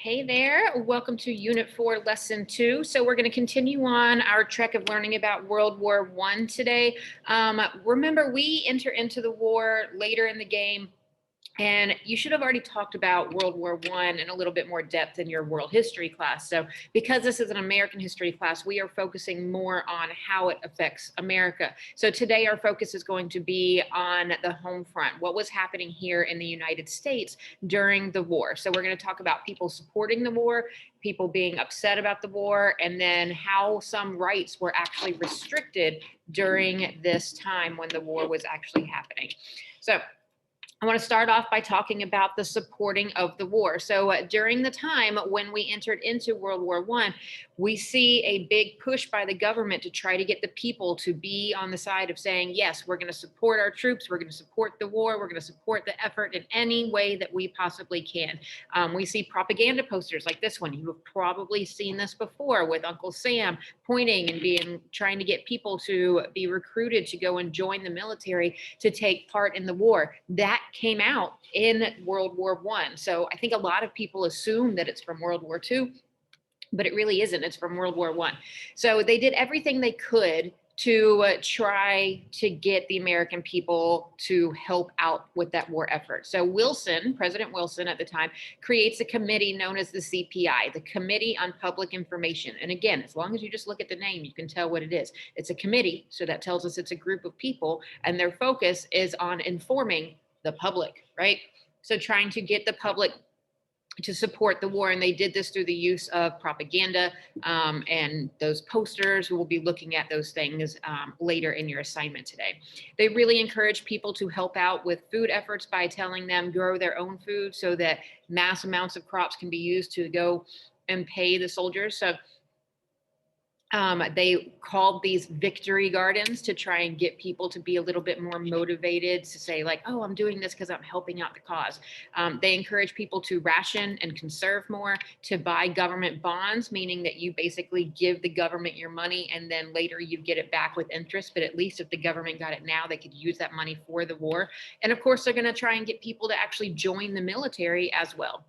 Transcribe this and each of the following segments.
Hey there, welcome to Unit 4, Lesson 2. So we're going to continue on our trek of learning about World War I today. Remember, we enter into the war later in the game, and you should have already talked about World War I in a little bit more depth in your world history class. So because this is an American history class, we are focusing more on how it affects America. So today our focus is going to be on the home front, what was happening here in the United States during the war. So we're going to talk about people supporting the war, people being upset about the war, and then how some rights were actually restricted during this time when the war was actually happening. So I want to start off by talking about the supporting of the war. So during the time when we entered into World War I, we see a big push by the government to try to get the people to be on the side of saying, yes, we're going to support our troops, we're going to support the war, we're going to support the effort in any way that we possibly can. We see propaganda posters like this one. You have probably seen this before with Uncle Sam pointing and trying to get people to be recruited to go and join the military to take part in the war. That came out in World War I. So I think a lot of people assume that it's from World War II, but it really isn't. It's from World War I. So they did everything they could to try to get the American people to help out with that war effort. So Wilson, President Wilson at the time, creates a committee known as the CPI, the Committee on Public Information. And again, as long as you just look at the name, you can tell what it is. It's a committee, so that tells us it's a group of people, and their focus is on informing the public, right? So trying to get the public to support the war. And they did this through the use of propaganda and those posters. We'll be looking at those things later in your assignment today. They really encourage people to help out with food efforts by telling them grow their own food so that mass amounts of crops can be used to go and pay the soldiers. So they called these victory gardens to try and get people to be a little bit more motivated to say like, oh, I'm doing this because I'm helping out the cause. They encourage people to ration and conserve more, to buy government bonds, meaning that you basically give the government your money and then later you get it back with interest. But at least if the government got it now, they could use that money for the war. And of course, they're going to try and get people to actually join the military as well.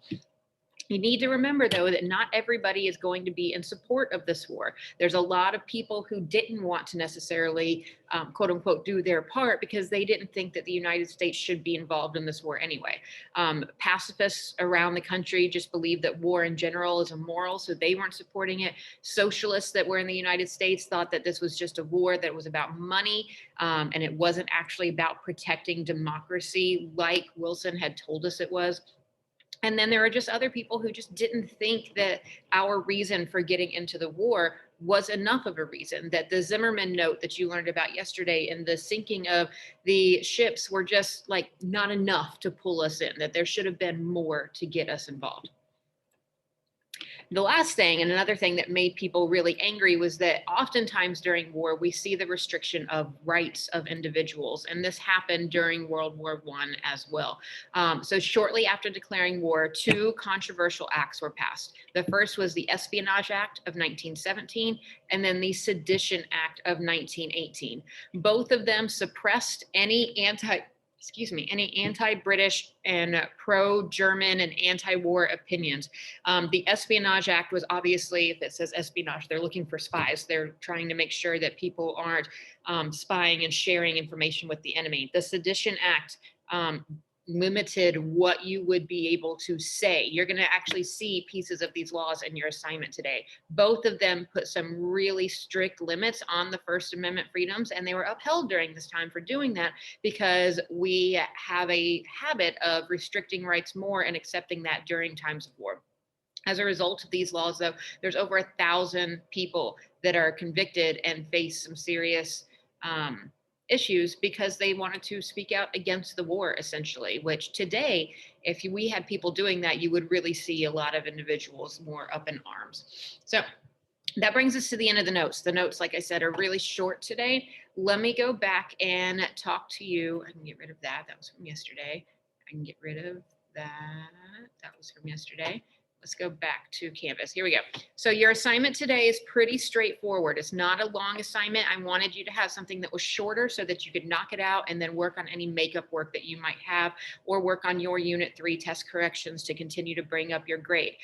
You need to remember, though, that not everybody is going to be in support of this war. There's a lot of people who didn't want to necessarily, quote unquote, do their part because they didn't think that the United States should be involved in this war anyway. Pacifists around the country just believed that war in general is immoral, so they weren't supporting it. Socialists that were in the United States thought that this was just a war that was about money, and it wasn't actually about protecting democracy like Wilson had told us it was. And then there are just other people who just didn't think that our reason for getting into the war was enough of a reason, that the Zimmerman note that you learned about yesterday and the sinking of the ships were just like not enough to pull us in, that there should have been more to get us involved. The last thing, and another thing that made people really angry, was that oftentimes during war, we see the restriction of rights of individuals. And this happened during World War I as well. So shortly after declaring war, two controversial acts were passed. The first was the Espionage Act of 1917, and then the Sedition Act of 1918. Both of them suppressed any anti-British and pro-German and anti-war opinions. The Espionage Act was obviously, if it says espionage, they're looking for spies. They're trying to make sure that people aren't spying and sharing information with the enemy. The Sedition Act limited what you would be able to say. You're going to actually see pieces of these laws in your assignment today. Both of them put some really strict limits on the First Amendment freedoms, and they were upheld during this time for doing that because we have a habit of restricting rights more and accepting that during times of war. As a result of these laws, though, there's over 1,000 people that are convicted and face some serious issues because they wanted to speak out against the war, essentially, which today, if we had people doing that, you would really see a lot of individuals more up in arms. So that brings us to the end of the notes. The notes, like I said, are really short today. Let me go back and talk to you. I can get rid of that. That was from yesterday. I can get rid of that. That was from yesterday. let's go back to Canvas. Here we go. So your assignment today is pretty straightforward. It's not a long assignment. I wanted you to have something that was shorter so that you could knock it out and then work on any makeup work that you might have, or work on your Unit 3 test corrections to continue to bring up your grade.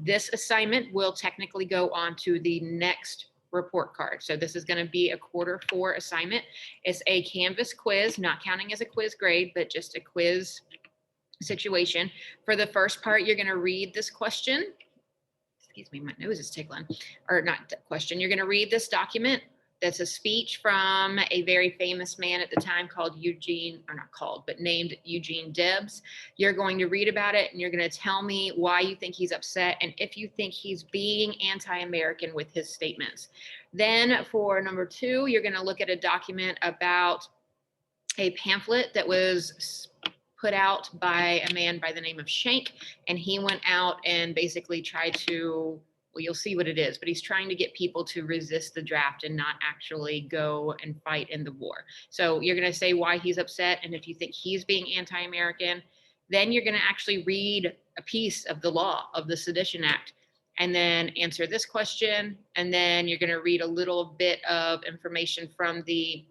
This assignment will technically go on to the next report card. So this is going to be a Q4 assignment. It's a Canvas quiz, not counting as a quiz grade, but just a quiz situation. For the first part, you're going to read this question. Excuse me, my nose is tickling. Or not question. You're going to read this document. That's a speech from a very famous man at the time called Eugene, or not called, but named Eugene Debs. You're going to read about it and you're going to tell me why you think he's upset and if you think he's being anti-American with his statements. Then for number 2, you're going to look at a document about a pamphlet that was put out by a man by the name of Schenck, and he went out and basically tried to, well, you'll see what it is, but he's trying to get people to resist the draft and not actually go and fight in the war. So you're going to say why he's upset and if you think he's being anti-American. Then you're going to actually read a piece of the law of the Sedition Act and then answer this question. And then you're going to read a little bit of information from the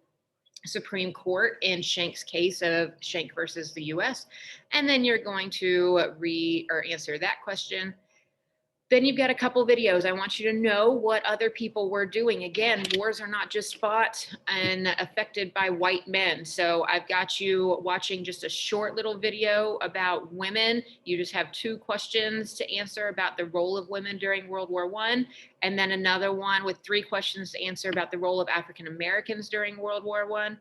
Supreme Court in Schenck's case of Schenck versus the US. And then you're going to read or answer that question. Then you've got a couple videos. I want you to know what other people were doing. Again, wars are not just fought and affected by white men. So I've got you watching just a short little video about women. You just have 2 questions to answer about the role of women during World War I, and then another one with 3 questions to answer about the role of African Americans during World War I.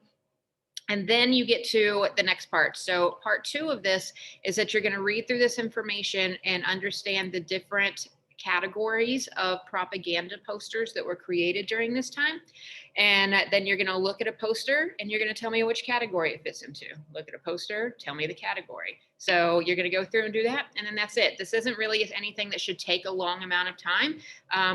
And then you get to the next part. So part 2 of this is that you're going to read through this information and understand the different categories of propaganda posters that were created during this time. And then you're going to look at a poster and you're going to tell me which category it fits into. Look at a poster, tell me the category. So you're going to go through and do that. And then that's it. This isn't really anything that should take a long amount of time.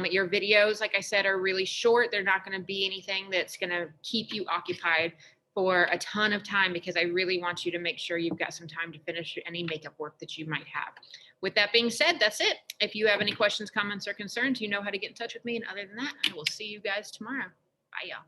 Your videos, like I said, are really short. They're not going to be anything that's going to keep you occupied for a ton of time, because I really want you to make sure you've got some time to finish any makeup work that you might have. With that being said, that's it. If you have any questions, comments, or concerns, you know how to get in touch with me. And other than that, I will see you guys tomorrow. Bye, y'all.